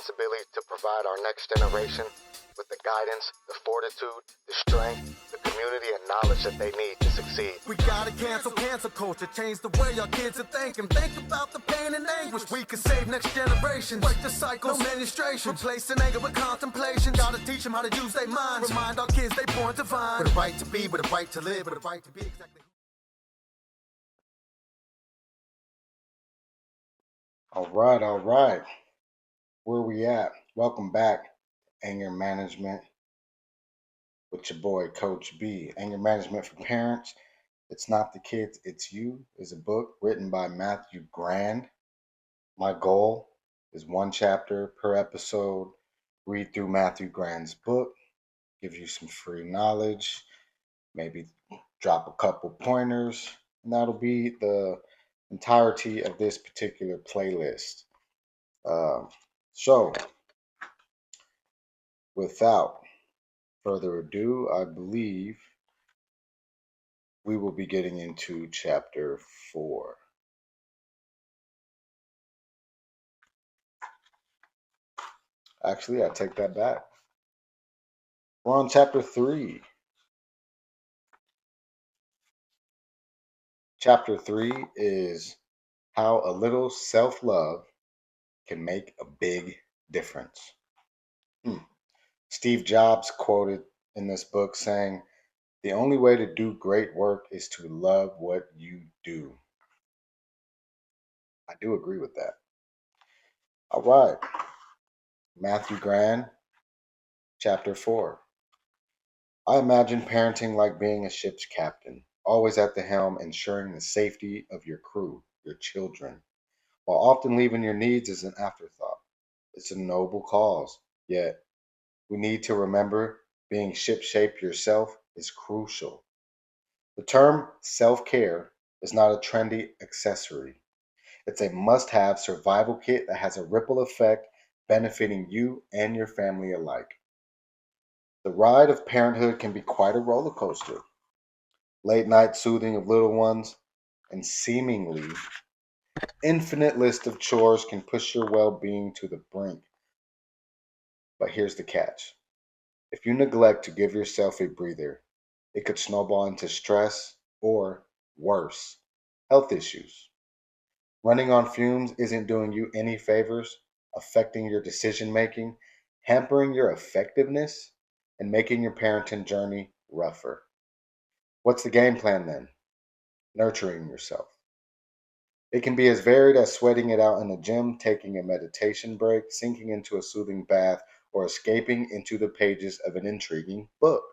responsibility to provide our next generation with the guidance, the fortitude, the strength, the community, and knowledge that they need to succeed. We gotta cancel culture, change the way our kids are thinking. Think about the pain and anguish we can save next generation. Break the cycle, no administration, replacing anger with contemplation. Gotta teach them how to use their minds. Remind our kids they born divine. With a right to be, with a right to live, with a right to be exactly. All right. Where we at? Welcome back, Anger Management, with your boy, Coach B. Anger Management for Parents. It's Not the Kids, It's You is a book written by Matthew Grand. My goal is one chapter per episode. Read through Matthew Grand's book, give you some free knowledge, maybe drop a couple pointers, and that'll be the entirety of this particular playlist. So, without further ado, I believe we will be getting into chapter 4. Actually, I take that back. We're on chapter 3. Chapter 3 is how a little self-love can make a big difference. Steve Jobs quoted in this book saying, "The only way to do great work is to love what you do." I do agree with that. All right. Matthew Grand, chapter 4. I imagine parenting like being a ship's captain, always at the helm, ensuring the safety of your crew, your children, while often leaving your needs as an afterthought. It's a noble cause, yet we need to remember being shipshape yourself is crucial. The term self-care is not a trendy accessory. It's a must-have survival kit that has a ripple effect benefiting you and your family alike. The ride of parenthood can be quite a roller coaster. Late night soothing of little ones and seemingly infinite list of chores can push your well-being to the brink. But here's the catch. If you neglect to give yourself a breather, it could snowball into stress or, worse, health issues. Running on fumes isn't doing you any favors, affecting your decision making, hampering your effectiveness, and making your parenting journey rougher. What's the game plan then? Nurturing yourself. It can be as varied as sweating it out in the gym, taking a meditation break, sinking into a soothing bath, or escaping into the pages of an intriguing book.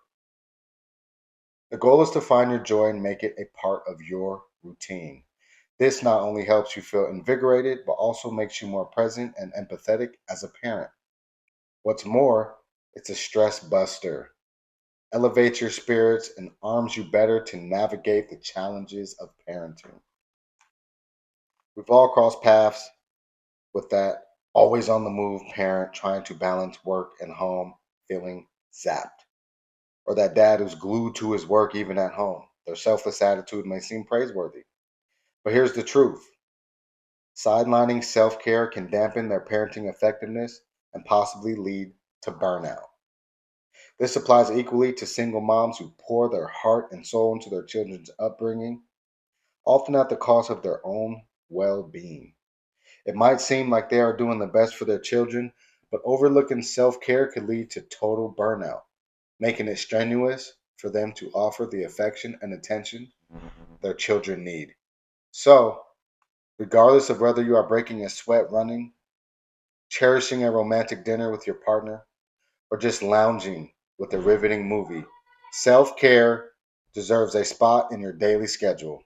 The goal is to find your joy and make it a part of your routine. This not only helps you feel invigorated, but also makes you more present and empathetic as a parent. What's more, it's a stress buster. Elevates your spirits and arms you better to navigate the challenges of parenting. We've all crossed paths with that always on the move parent trying to balance work and home, feeling zapped. Or that dad who's glued to his work even at home. Their selfless attitude may seem praiseworthy. But here's the truth. Sidelining self-care can dampen their parenting effectiveness and possibly lead to burnout. This applies equally to single moms who pour their heart and soul into their children's upbringing, often at the cost of their own well-being. It might seem like they are doing the best for their children, but overlooking self-care could lead to total burnout, making it strenuous for them to offer the affection and attention their children need. So, regardless of whether you are breaking a sweat running, cherishing a romantic dinner with your partner, or just lounging with a riveting movie, self-care deserves a spot in your daily schedule.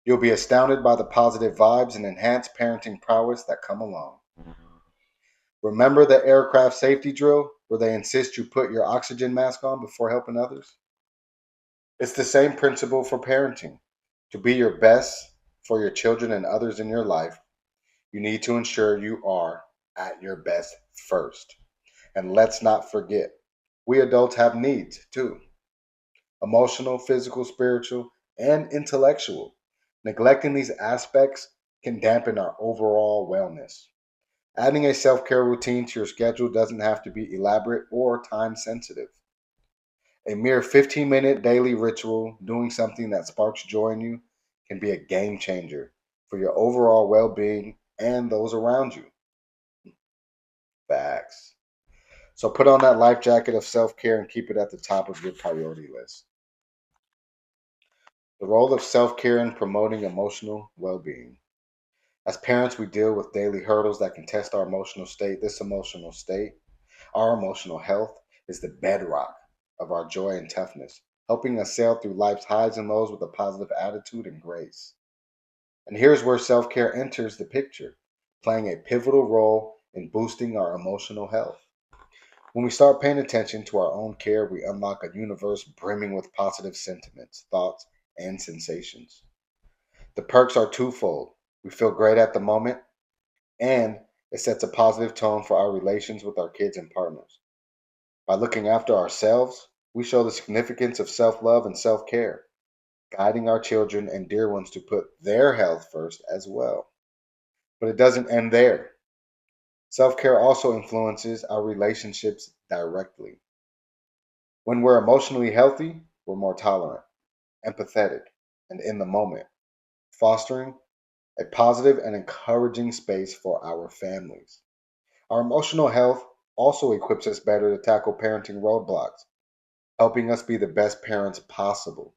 You'll be astounded by the positive vibes and enhanced parenting prowess that come along. Remember the aircraft safety drill where they insist you put your oxygen mask on before helping others? It's the same principle for parenting. To be your best for your children and others in your life, you need to ensure you are at your best first. And let's not forget, we adults have needs too. Emotional, physical, spiritual, and intellectual. Neglecting these aspects can dampen our overall wellness. Adding a self care routine to your schedule doesn't have to be elaborate or time sensitive. A mere 15-minute daily ritual, doing something that sparks joy in you, can be a game changer for your overall well being and those around you. Facts. So put on that life jacket of self care and keep it at the top of your priority list. The role of self care in promoting emotional well being. As parents, we deal with daily hurdles that can test our emotional state. This emotional state, our emotional health, is the bedrock of our joy and toughness, helping us sail through life's highs and lows with a positive attitude and grace. And here's where self care enters the picture, playing a pivotal role in boosting our emotional health. When we start paying attention to our own care, we unlock a universe brimming with positive sentiments, thoughts, and sensations. The perks are twofold. We feel great at the moment, and it sets a positive tone for our relations with our kids and partners. By looking after ourselves, we show the significance of self love and self care, guiding our children and dear ones to put their health first as well. But it doesn't end there. Self care also influences our relationships directly. When we're emotionally healthy, we're more tolerant, empathetic, and in the moment, fostering a positive and encouraging space for our families. Our emotional health also equips us better to tackle parenting roadblocks, helping us be the best parents possible.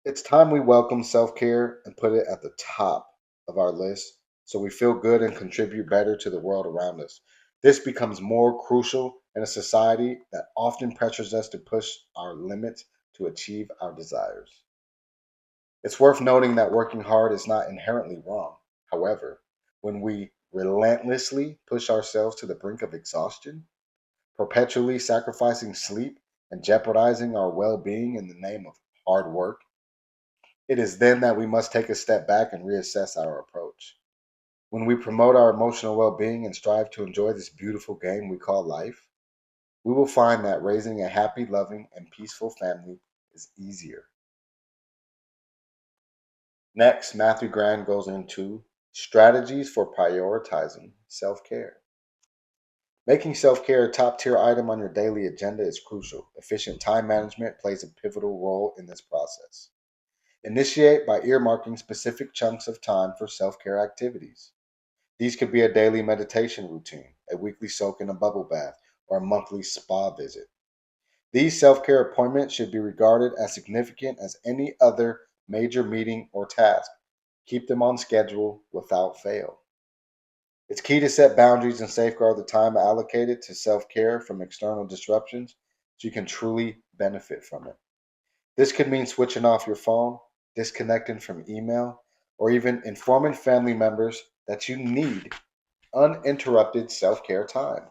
It's time we welcome self care and put it at the top of our list so we feel good and contribute better to the world around us. This becomes more crucial in a society that often pressures us to push our limits to achieve our desires. It's worth noting that working hard is not inherently wrong. However, when we relentlessly push ourselves to the brink of exhaustion, perpetually sacrificing sleep and jeopardizing our well being in the name of hard work, it is then that we must take a step back and reassess our approach. When we promote our emotional well being and strive to enjoy this beautiful game we call life, we will find that raising a happy, loving, and peaceful family is easier. Next, Matthew Grand goes into strategies for prioritizing self care. Making self care a top tier item on your daily agenda is crucial. Efficient time management plays a pivotal role in this process. Initiate by earmarking specific chunks of time for self care activities. These could be a daily meditation routine, a weekly soak in a bubble bath, or a monthly spa visit. These self care appointments should be regarded as significant as any other major meeting or task. Keep them on schedule without fail. It's key to set boundaries and safeguard the time allocated to self care from external disruptions so you can truly benefit from it. This could mean switching off your phone, disconnecting from email, or even informing family members that you need uninterrupted self care time.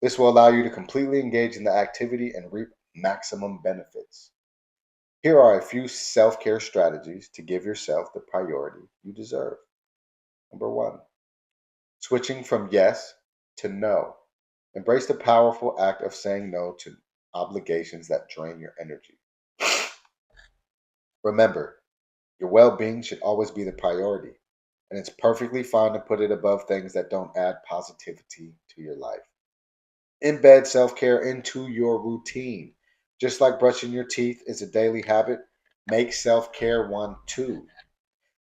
This will allow you to completely engage in the activity and reap maximum benefits. Here are a few self care strategies to give yourself the priority you deserve. Number one, switching from yes to no. Embrace the powerful act of saying no to obligations that drain your energy. Remember, your well being should always be the priority, and it's perfectly fine to put it above things that don't add positivity to your life. Embed self care into your routine. Just like brushing your teeth is a daily habit, make self care one too.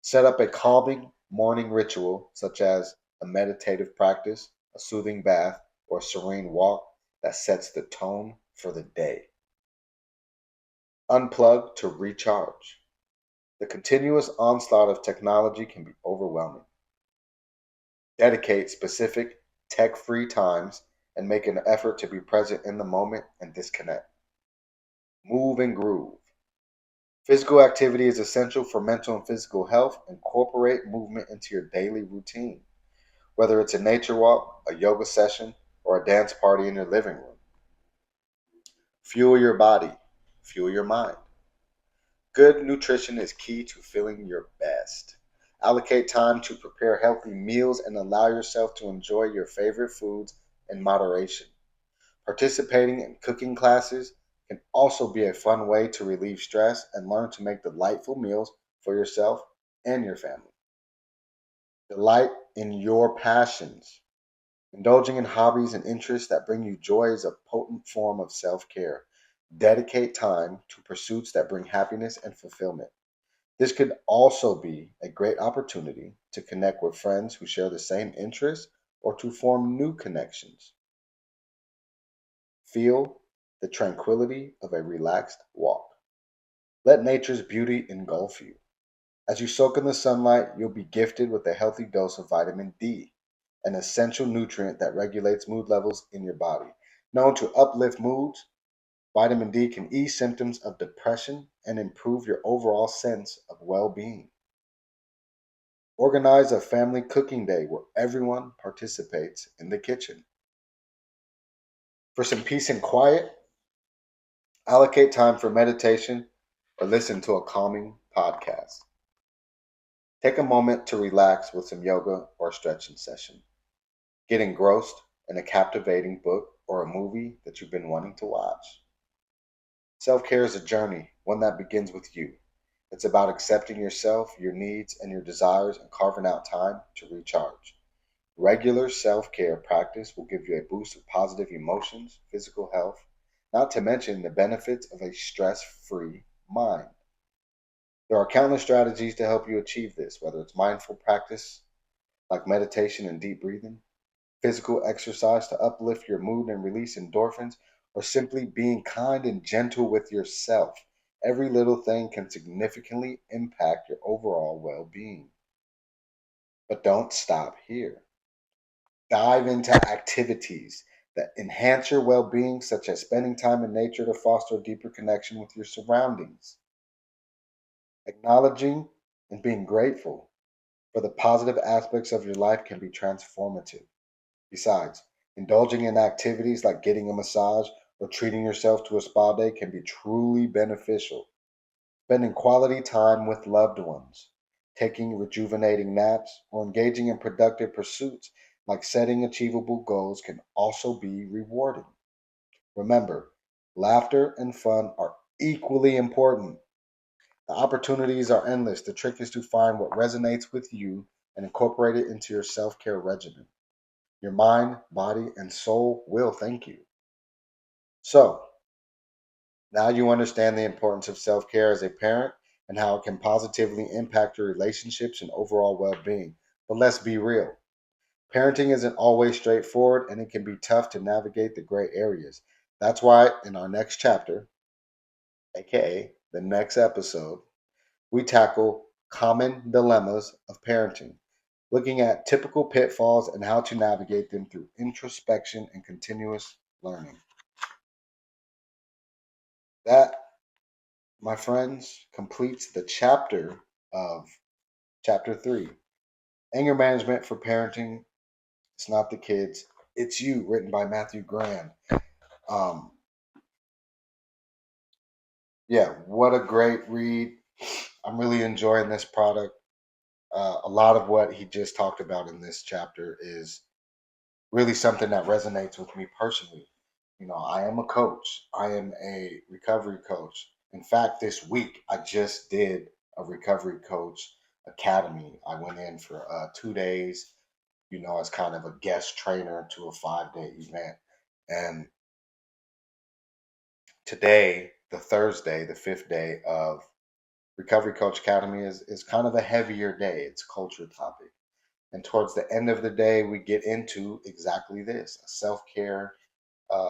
Set up a calming morning ritual, such as a meditative practice, a soothing bath, or a serene walk that sets the tone for the day. Unplug to recharge. The continuous onslaught of technology can be overwhelming. Dedicate specific tech free times and make an effort to be present in the moment and disconnect. Move and groove. Physical activity is essential for mental and physical health. Incorporate movement into your daily routine, whether it's a nature walk, a yoga session, or a dance party in your living room. Fuel your body, fuel your mind. Good nutrition is key to feeling your best. Allocate time to prepare healthy meals and allow yourself to enjoy your favorite foods in moderation. Participating in cooking classes can also be a fun way to relieve stress and learn to make delightful meals for yourself and your family. Delight in your passions. Indulging in hobbies and interests that bring you joy is a potent form of self care. Dedicate time to pursuits that bring happiness and fulfillment. This could also be a great opportunity to connect with friends who share the same interests or to form new connections. Feel the tranquility of a relaxed walk. Let nature's beauty engulf you. As you soak in the sunlight, you'll be gifted with a healthy dose of vitamin D, an essential nutrient that regulates mood levels in your body. Known to uplift moods, vitamin D can ease symptoms of depression and improve your overall sense of well being. Organize a family cooking day where everyone participates in the kitchen. For some peace and quiet, allocate time for meditation or listen to a calming podcast. Take a moment to relax with some yoga or stretching session. Get engrossed in a captivating book or a movie that you've been wanting to watch. Self care is a journey, one that begins with you. It's about accepting yourself, your needs, and your desires and carving out time to recharge. Regular self care practice will give you a boost of positive emotions, physical health, not to mention the benefits of a stress free mind. There are countless strategies to help you achieve this, whether it's mindful practice like meditation and deep breathing, physical exercise to uplift your mood and release endorphins, or simply being kind and gentle with yourself. Every little thing can significantly impact your overall well being. But don't stop here. Dive into activities that enhance your well being, such as spending time in nature to foster a deeper connection with your surroundings. Acknowledging and being grateful for the positive aspects of your life can be transformative. Besides, indulging in activities like getting a massage or treating yourself to a spa day can be truly beneficial. Spending quality time with loved ones, taking rejuvenating naps, or engaging in productive pursuits like setting achievable goals can also be rewarding. Remember, laughter and fun are equally important. The opportunities are endless. The trick is to find what resonates with you and incorporate it into your self care regimen. Your mind, body, and soul will thank you. So, now you understand the importance of self care as a parent and how it can positively impact your relationships and overall well being. But let's be real, parenting isn't always straightforward and it can be tough to navigate the gray areas. That's why in our next chapter, aka the next episode, we tackle common dilemmas of parenting, looking at typical pitfalls and how to navigate them through introspection and continuous learning. That, my friends, completes the chapter of chapter 3, Anger Management for Parenting. It's Not the Kids, It's You, written by Matthew Graham. Um, yeah, what a great read. I'm really enjoying this product. A lot of what he just talked about in this chapter is really something that resonates with me personally. You know, I am a coach. I am a recovery coach. In fact, this week I just did a recovery coach academy. I went in for 2 days, as kind of a guest trainer to a 5 day event. And today, the Thursday, the fifth day of Recovery Coach Academy is kind of a heavier day. It's culture topic. And towards the end of the day, we get into exactly this, a self-care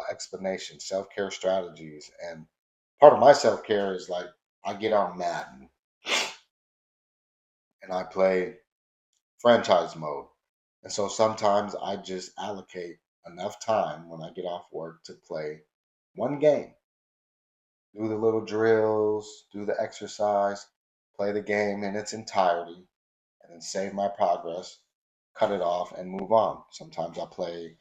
explanation, self-care strategies. And part of my self-care is like I get on Madden and I play franchise mode. And so sometimes I just allocate enough time when I get off work to play one game, do the little drills, do the exercise, play the game in its entirety, and then save my progress, cut it off, and move on. Sometimes I play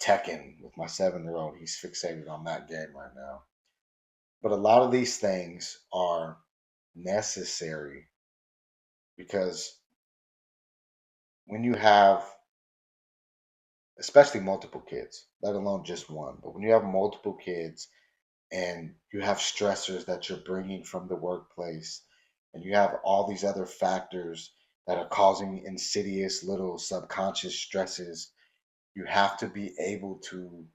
Tekken with my 7-year old. He's fixated on that game right now. But a lot of these things are necessary because when you have, especially multiple kids, let alone just one, but when you have multiple kids and you have stressors that you're bringing from the workplace and you have all these other factors that are causing insidious little subconscious stresses. You have to be able to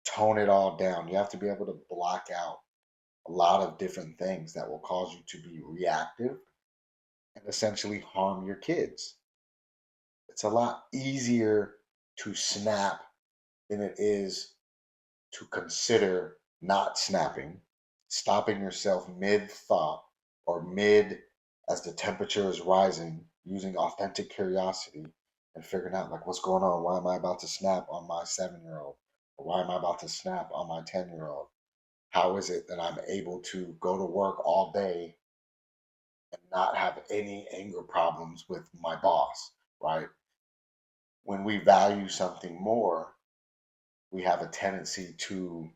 tone it all down. You have to be able to block out a lot of different things that will cause you to be reactive and essentially harm your kids. It's a lot easier to snap than it is to consider not snapping, stopping yourself mid thought or mid as the temperature is rising, using authentic curiosity and figuring out like what's going on. Why am I about to snap on my 7-year old? Or why am I about to snap on my 10-year old? How is it that I'm able to go to work all day and not have any anger problems with my boss, right? When we value something more, we have a tendency to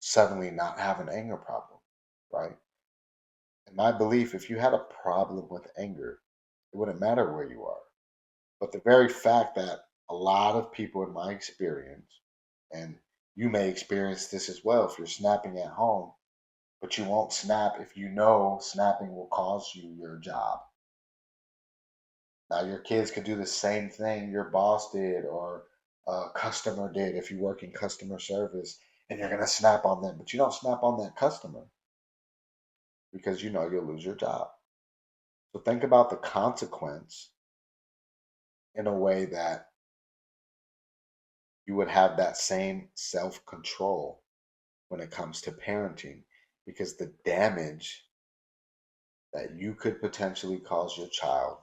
suddenly not have an anger problem, right? In my belief, if you had a problem with anger, it wouldn't matter where you are. But the very fact that a lot of people in my experience, and you may experience this as well if you're snapping at home, but you won't snap if you know snapping will cause you your job. Now, your kids could do the same thing your boss did or a customer did if you work in customer service and you're going to snap on them, but you don't snap on that customer because you know you'll lose your job. So think about the consequence in a way that you would have that same self control when it comes to parenting because the damage that you could potentially cause your child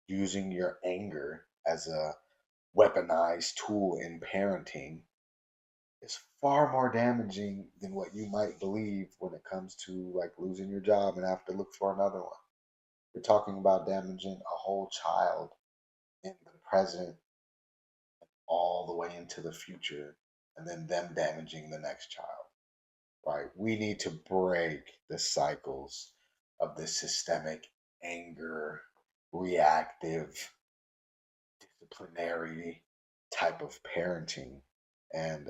using your anger as a weaponized tool in parenting is far more damaging than what you might believe when it comes to like losing your job and have to look for another one. You're talking about damaging a whole child in the present all the way into the future and then them damaging the next child, right? We need to break the cycles of this systemic anger, reactive, disciplinary type of parenting. And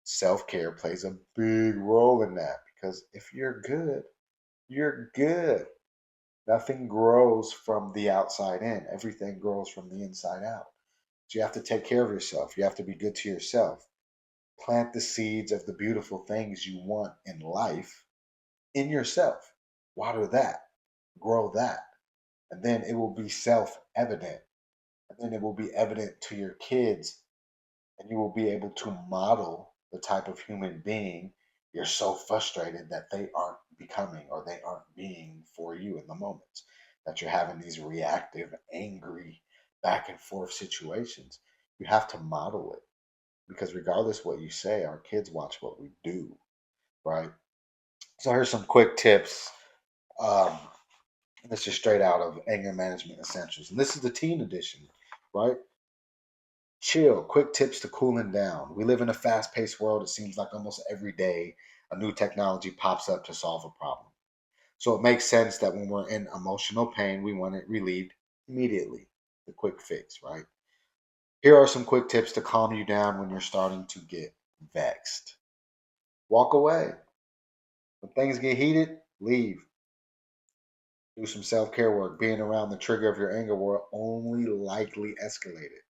self care plays a big role in that because if you're good, you're good. Nothing grows from the outside in, everything grows from the inside out. So you have to take care of yourself. You have to be good to yourself. Plant the seeds of the beautiful things you want in life in yourself. Water that, grow that, and then it will be self evident. And then it will be evident to your kids, and you will be able to model the type of human being you're so frustrated that they aren't becoming or they aren't being for you in the moments that you're having these reactive, angry, back and forth situations. You have to model it because regardless what you say, our kids watch what we do, right? So here's some quick tips. Um, this is straight out of Anger Management Essentials, and this is the teen edition, right? Chill, quick tips to cooling down. We live in a fast paced world. It seems like almost every day a new technology pops up to solve a problem. So it makes sense that when we're in emotional pain, we want it relieved immediately. The quick fix, right? Here are some quick tips to calm you down when you're starting to get vexed. Walk away. When things get heated, leave. Do some self care work. Being around the trigger of your anger will only likely escalate it.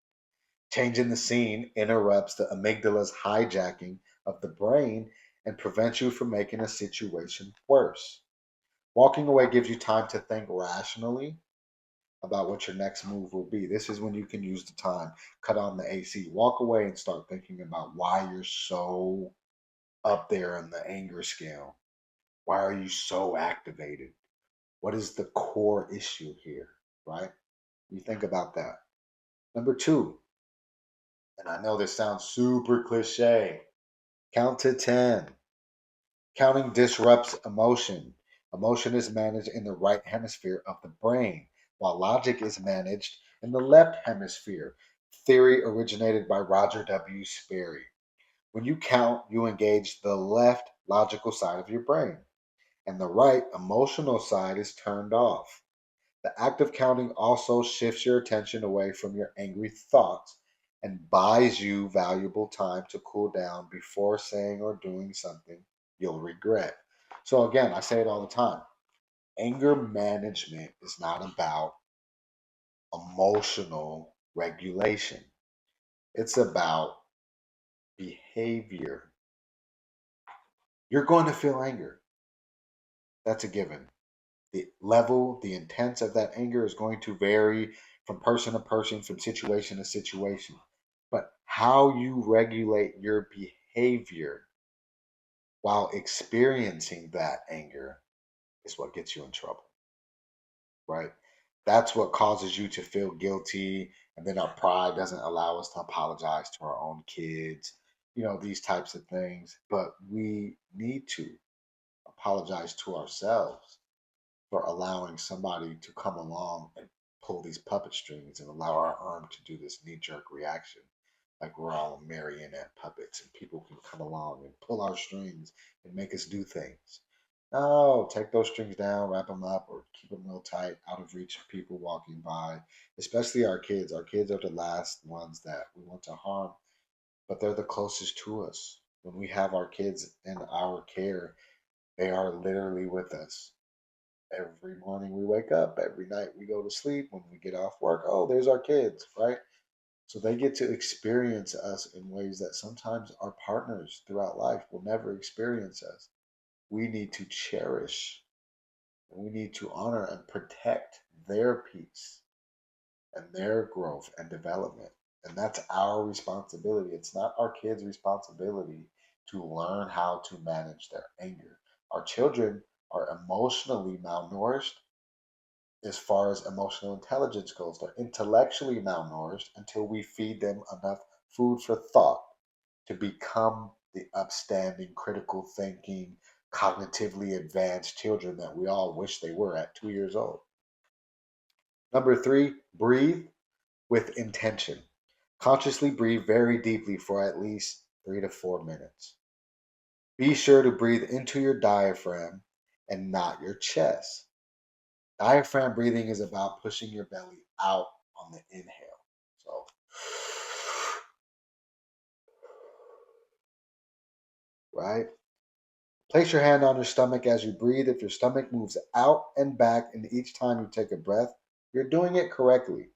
Changing the scene interrupts the amygdala's hijacking of the brain and prevents you from making a situation worse. Walking away gives you time to think rationally about what your next move will be. This is when you can use the time, cut on the AC, walk away and start thinking about why you're so up there on the anger scale. Why are you so activated? What is the core issue here, right? You think about that. Number two, and I know this sounds super cliche, count to 10. Counting disrupts emotion. Emotion is managed in the right hemisphere of the brain, while logic is managed in the left hemisphere. Theory originated by Roger W. Sperry. When you count, you engage the left logical side of your brain, and the right emotional side is turned off. The act of counting also shifts your attention away from your angry thoughts and buys you valuable time to cool down before saying or doing something you'll regret. So, again, I say it all the time. Anger management is not about emotional regulation. It's about behavior. You're going to feel anger. That's a given. The level, the intent of that anger is going to vary from person to person, from situation to situation. But how you regulate your behavior while experiencing that anger is what gets you in trouble, right? That's what causes you to feel guilty. And then our pride doesn't allow us to apologize to our own kids, these types of things. But we need to apologize to ourselves for allowing somebody to come along and pull these puppet strings and allow our arm to do this knee jerk reaction. Like we're all marionette puppets and people can come along and pull our strings and make us do things. No, take those strings down, wrap them up, or keep them real tight, out of reach of people walking by, especially our kids. Our kids are the last ones that we want to harm, but they're the closest to us. When we have our kids in our care, they are literally with us. Every morning we wake up, every night we go to sleep, when we get off work, oh, there's our kids, right? So they get to experience us in ways that sometimes our partners throughout life will never experience us. We need to cherish and we need to honor and protect their peace and their growth and development. And that's our responsibility. It's not our kids' responsibility to learn how to manage their anger. Our children are emotionally malnourished as far as emotional intelligence goes. They're intellectually malnourished until we feed them enough food for thought to become the upstanding, critical thinking, cognitively advanced children that we all wish they were at 2 years old. Number three, breathe with intention. Consciously breathe very deeply for at least 3 to 4 minutes. Be sure to breathe into your diaphragm and not your chest. Diaphragm breathing is about pushing your belly out on the inhale. So, right? Place your hand on your stomach as you breathe. If your stomach moves out and back in each time you take a breath, you're doing it correctly.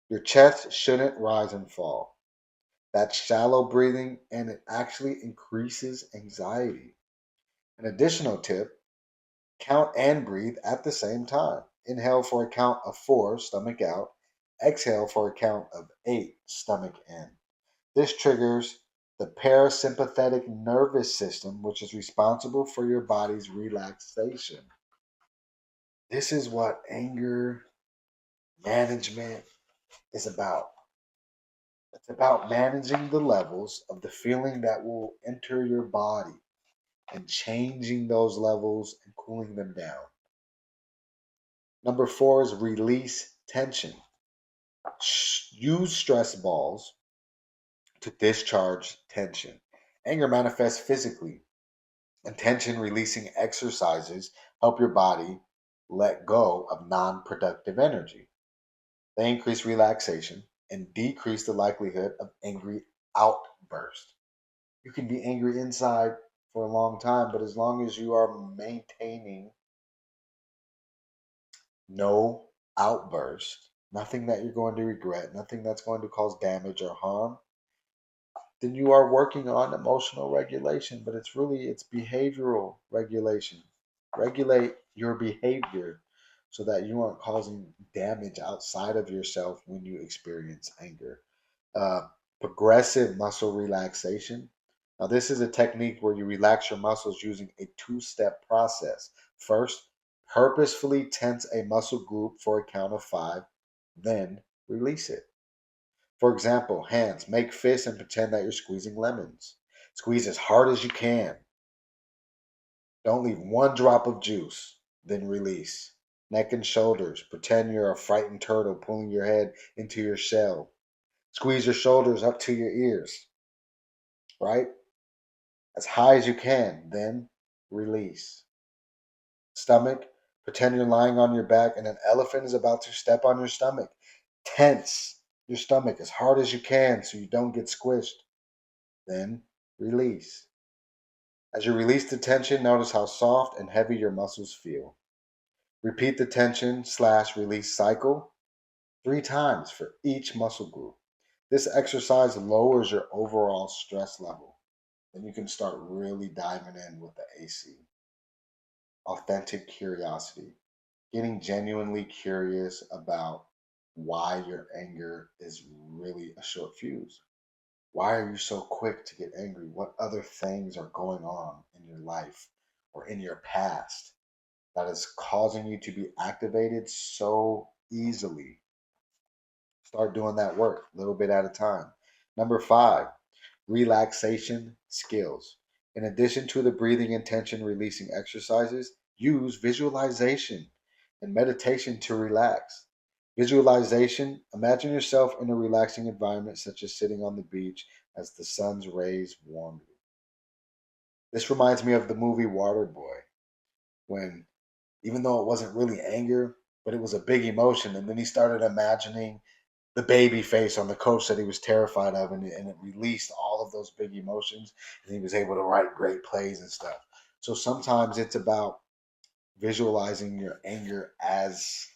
Your chest shouldn't rise and fall. That's shallow breathing and it actually increases anxiety. An additional tip, count and breathe at the same time. Inhale for a count of 4, stomach out. Exhale for a count of 8, stomach in. This triggers the parasympathetic nervous system, which is responsible for your body's relaxation. This is what anger management is about. It's about managing the levels of the feeling that will enter your body and changing those levels and cooling them down. Number 4 is release tension. Use stress balls to discharge tension. Anger manifests physically, and tension releasing exercises help your body let go of non productive energy. They increase relaxation and decrease the likelihood of angry outbursts. You can be angry inside for a long time, but as long as you are maintaining no outburst, nothing that you're going to regret, nothing that's going to cause damage or harm, then you are working on emotional regulation. But it's behavioral regulation. Regulate your behavior so that you aren't causing damage outside of yourself when you experience anger. Progressive muscle relaxation. Now, this is a technique where you relax your muscles using a two-step process. First, purposefully tense a muscle group for a count of 5, then release it. For example, hands, make fists and pretend that you're squeezing lemons. Squeeze as hard as you can. Don't leave one drop of juice, then release. Neck and shoulders, pretend you're a frightened turtle pulling your head into your shell. Squeeze your shoulders up to your ears, right? As high as you can, then release. Stomach, pretend you're lying on your back and an elephant is about to step on your stomach. Tense your stomach as hard as you can so you don't get squished. Then release. As you release the tension, notice how soft and heavy your muscles feel. Repeat the tension/release cycle 3 times for each muscle group. This exercise lowers your overall stress level. Then you can start really diving in with the AC. Authentic curiosity. Getting genuinely curious about why your anger is really a short fuse. Why are you so quick to get angry? What other things are going on in your life or in your past that is causing you to be activated so easily? Start doing that work a little bit at a time. Number 5, relaxation skills. In addition to the breathing and tension releasing exercises, use visualization and meditation to relax. Visualization, imagine yourself in a relaxing environment such as sitting on the beach as the sun's rays warm you. This reminds me of the movie Waterboy, when even though it wasn't really anger, but it was a big emotion, and then he started imagining the baby face on the coach that he was terrified of, and it released all of those big emotions, and he was able to write great plays and stuff. So sometimes it's about visualizing your anger as,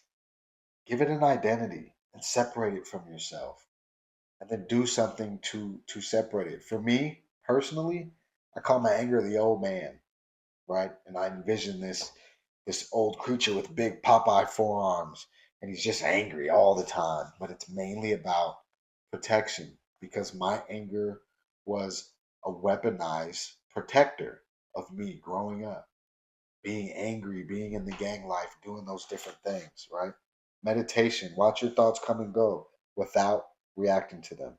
give it an identity and separate it from yourself, and then do something to separate it. For me personally, I call my anger the old man, right? And I envision this old creature with big Popeye forearms, and he's just angry all the time. But it's mainly about protection, because my anger was a weaponized protector of me growing up, being angry, being in the gang life, doing those different things, right? Meditation, watch your thoughts come and go without reacting to them.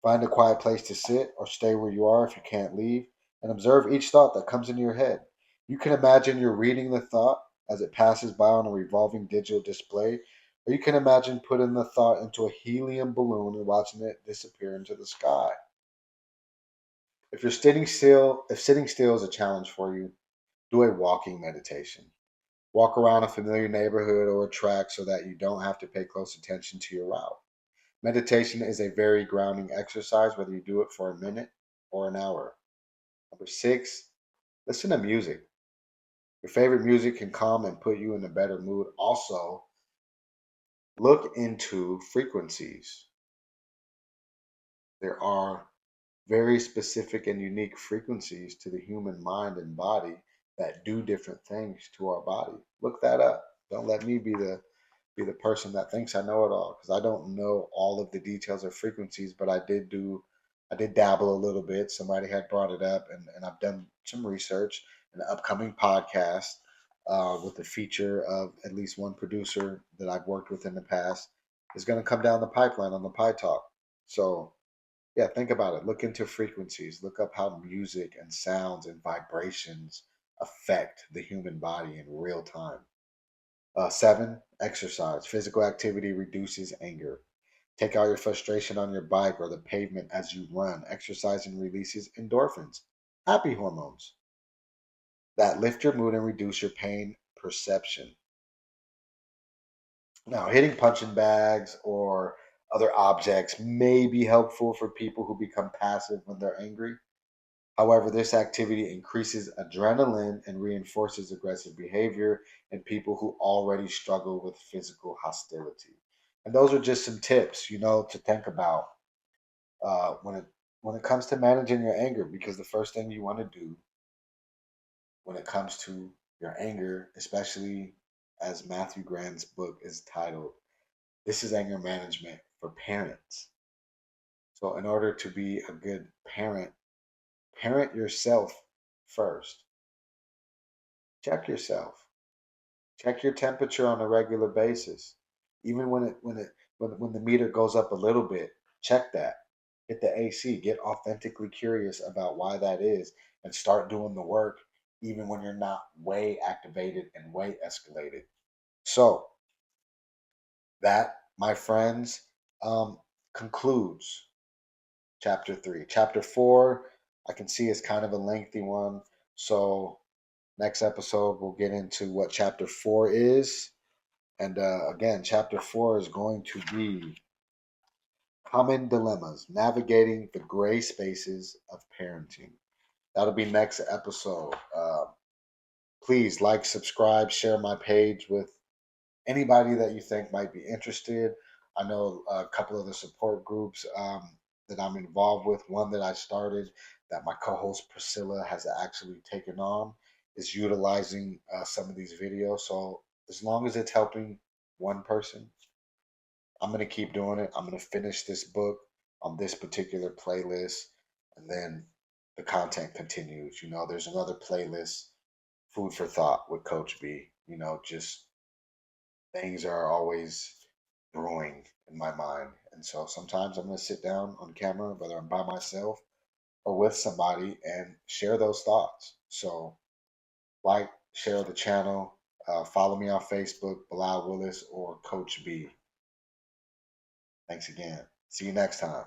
Find a quiet place to sit or stay where you are if you can't leave, and observe each thought that comes into your head. You can imagine you're reading the thought as it passes by on a revolving digital display, or you can imagine putting the thought into a helium balloon and watching it disappear into the sky. If sitting still is a challenge for you, do a walking meditation. Walk around a familiar neighborhood or a track so that you don't have to pay close attention to your route. Meditation is a very grounding exercise, whether you do it for a minute or an hour. Number 6, listen to music. Your favorite music can calm and put you in a better mood. Also, look into frequencies. There are very specific and unique frequencies to the human mind and body that do different things to our body. Look that up. Don't let me be the person that thinks I know it all, because I don't know all of the details of frequencies, but I did dabble a little bit. Somebody had brought it up, and I've done some research. An upcoming podcast with a feature of at least one producer that I've worked with in the past is going to come down the pipeline on the Pi Talk. So yeah, think about it. Look into frequencies. Look up how music and sounds and vibrations affect the human body in real time. 7, exercise. Physical activity reduces anger. Take out your frustration on your bike or the pavement as you run. Exercising releases endorphins, happy hormones that lift your mood and reduce your pain perception. Now, hitting punching bags or other objects may be helpful for people who become passive when they're angry. However, this activity increases adrenaline and reinforces aggressive behavior in people who already struggle with physical hostility. And those are just some tips, to think about when it comes to managing your anger. Because the first thing you want to do when it comes to your anger, especially as Matthew Grand's book is titled, "This is Anger Management for Parents." So, in order to be a good parent, parent yourself first. Check yourself. Check your temperature on a regular basis. Even when the meter goes up a little bit, check that. Hit the AC. Get authentically curious about why that is, and start doing the work even when you're not way activated and way escalated. So that, my friends, concludes chapter 3. Chapter 4, I can see, is kind of a lengthy one. So next episode, we'll get into what chapter 4 is. And again, chapter 4 is going to be common dilemmas, navigating the gray spaces of parenting. That'll be next episode. Please like, subscribe, share my page with anybody that you think might be interested. I know a couple of the support groups that I'm involved with. One that I started that my co-host Priscilla has actually taken on is utilizing some of these videos. So as long as it's helping one person, I'm going to keep doing it. I'm going to finish this book on this particular playlist, and then the content continues. There's another playlist, Food for Thought with Coach B. Just things are always brewing in my mind. And so sometimes I'm going to sit down on camera, whether I'm by myself or with somebody, and share those thoughts. So, like, share the channel, follow me on Facebook, Bilal Willis or Coach B. Thanks again. See you next time.